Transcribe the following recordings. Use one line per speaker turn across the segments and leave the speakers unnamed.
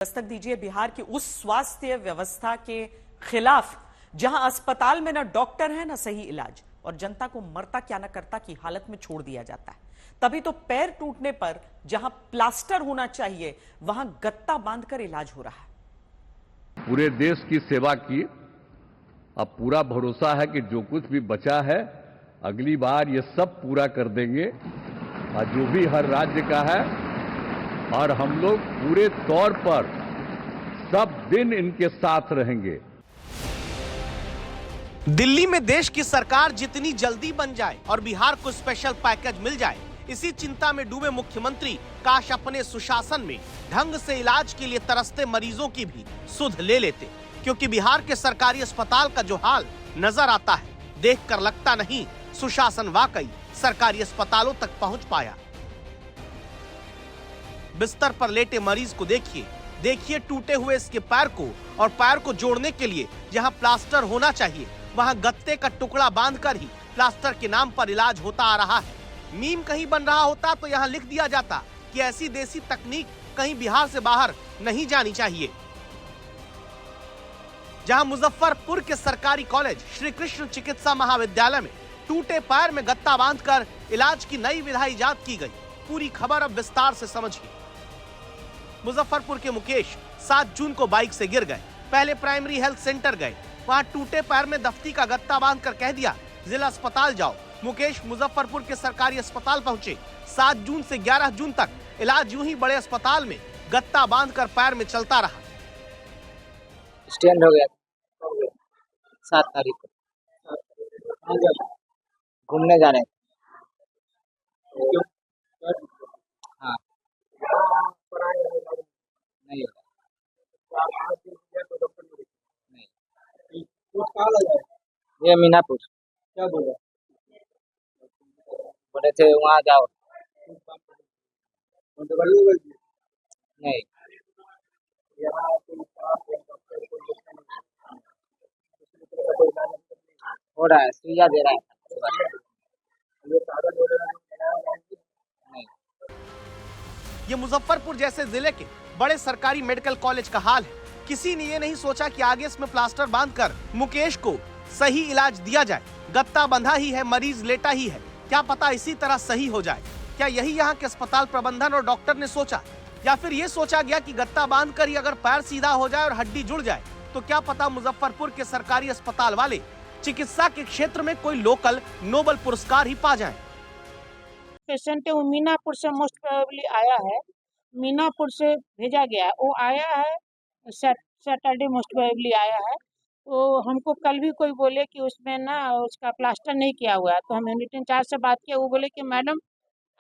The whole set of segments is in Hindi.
दस्तक दीजिए बिहार की उस स्वास्थ्य व्यवस्था के खिलाफ जहां अस्पताल में ना डॉक्टर है ना सही इलाज और जनता को मरता क्या ना करता की हालत में छोड़ दिया जाता है। तभी तो पैर टूटने पर जहां प्लास्टर होना चाहिए वहां गत्ता बांधकर इलाज हो रहा है।
पूरे देश की सेवा की, अब पूरा भरोसा है कि जो कुछ भी बचा है अगली बार ये सब पूरा कर देंगे और जो भी हर राज्य का है, और हम लोग पूरे तौर पर सब दिन इनके साथ रहेंगे।
दिल्ली में देश की सरकार जितनी जल्दी बन जाए और बिहार को स्पेशल पैकेज मिल जाए, इसी चिंता में डूबे मुख्यमंत्री काश अपने सुशासन में ढंग से इलाज के लिए तरसते मरीजों की भी सुध ले लेते, क्योंकि बिहार के सरकारी अस्पताल का जो हाल नजर आता है, देखकर लगता नहीं सुशासन वाकई सरकारी अस्पतालों तक पहुंच पाया। बिस्तर पर लेटे मरीज को देखिए टूटे हुए इसके पैर को, और पैर को जोड़ने के लिए जहां प्लास्टर होना चाहिए वहां गत्ते का टुकड़ा बांधकर ही प्लास्टर के नाम पर इलाज होता आ रहा है। मीम कहीं बन रहा होता तो यहां लिख दिया जाता कि ऐसी देसी तकनीक कहीं बिहार से बाहर नहीं जानी चाहिए। जहां मुजफ्फरपुर के सरकारी कॉलेज श्री कृष्ण चिकित्सा महाविद्यालय में टूटे पैर में गत्ता बांधकर इलाज की नई विधा इजाद की गई। पूरी खबर अब विस्तार से समझिए। मुजफ्फरपुर के मुकेश 7 जून को बाइक से गिर गए। पहले प्राइमरी हेल्थ सेंटर गए, वहां टूटे पैर में दफ्ती का गत्ता बांधकर कह दिया जिला अस्पताल जाओ। मुकेश मुजफ्फरपुर के सरकारी अस्पताल पहुंचे। 7 जून से 11 जून तक इलाज यूं ही बड़े अस्पताल में गत्ता बांधकर पैर में चलता रहा।
स्टैंड हो गया 7 तारीख को घूमने जा रहे हैं। हाँ नहीं ये मीनापुर। क्या बोला? बोले थे वहाँ जाओ। नहीं हो रहा है, सुइया दे रहा है। नहीं
ये मुजफ्फरपुर जैसे जिले के बड़े सरकारी मेडिकल कॉलेज का हाल है। किसी ने ये नहीं सोचा कि आगे इसमें प्लास्टर बांधकर मुकेश को सही इलाज दिया जाए। गत्ता बंधा ही है, मरीज लेटा ही है, क्या पता इसी तरह सही हो जाए। क्या यही यहाँ के अस्पताल प्रबंधन और डॉक्टर ने सोचा, या फिर ये सोचा गया कि गत्ता बांधकर ही अगर पैर सीधा हो जाए और हड्डी जुड़ जाए तो क्या पता मुजफ्फरपुर के सरकारी अस्पताल वाले चिकित्सा के क्षेत्र में कोई लोकल नोबल पुरस्कार ही पा जाएं।
पेशेंट वो मीनापुर से मोस्ट प्रोबेबली आया है, मीनापुर से भेजा गया है। वो आया है सैटरडे मोस्ट प्रोबेबली आया है। तो हमको कल भी कोई बोले कि उसमें ना उसका प्लास्टर नहीं किया हुआ है, तो हम यूनिट इंचार्ज से बात किया। वो बोले कि मैडम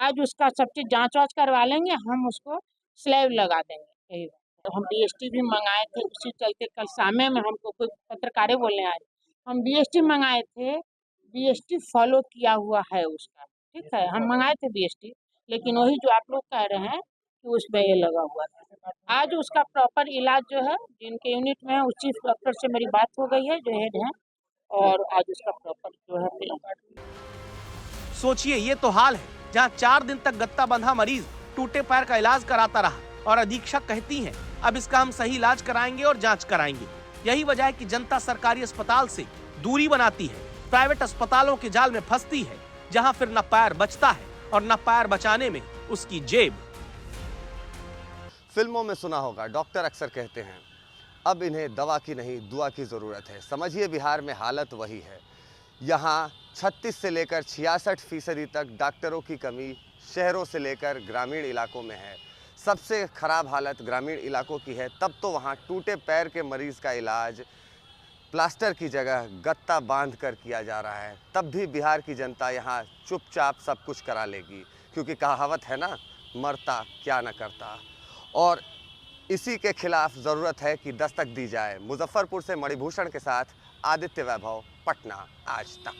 आज उसका सब चीज़ जाँच वाँच करवा लेंगे, हम उसको स्लैब लगा देंगे। तो हम बीएसटी भी मंगाए थे, उसी चलते कल शामे में हमको कोई पत्रकारें बोलने आए, हम बीएसटी मंगाए थे, बीएसटी फॉलो किया हुआ है उसका, ठीक है, हम मंगाए थे बीएसटी, लेकिन वही जो आप लोग कह रहे हैं कि उसमें ये लगा हुआ था। आज उसका प्रॉपर इलाज जो है जिनके यूनिट में है, उस चीफ डॉक्टर से मेरी बात हो गई है जो हेड है, और आज उसका प्रॉपर जो है।
सोचिए ये तो हाल है जहां 4 दिन तक गत्ता बंधा मरीज टूटे पैर का इलाज कराता रहा, और अधीक्षक कहती हैं अब इसका हम सही इलाज कराएंगे और जांच कराएंगे। यही वजह है कि जनता सरकारी अस्पताल से दूरी बनाती है, प्राइवेट अस्पतालों के जाल में फंसती है, जहां फिर न पैर बचता है और न पैर बचाने में उसकी जेब।
फिल्मों में सुना होगा, डॉक्टर अक्सर कहते हैं अब इन्हें दवा की नहीं दुआ की ज़रूरत है। समझिए बिहार में हालत वही है। यहाँ 36 से लेकर 66% तक डॉक्टरों की कमी शहरों से लेकर ग्रामीण इलाकों में है। सबसे खराब हालत ग्रामीण इलाकों की है, तब तो वहाँ टूटे पैर के मरीज का इलाज प्लास्टर की जगह गत्ता बांध कर किया जा रहा है। तब भी बिहार की जनता यहाँ चुपचाप सब कुछ करा लेगी, क्योंकि कहावत है ना, मरता क्या न करता। और इसी के खिलाफ ज़रूरत है कि दस्तक दी जाए। मुजफ्फरपुर से मणिभूषण के साथ आदित्य वैभव, पटना आज तक।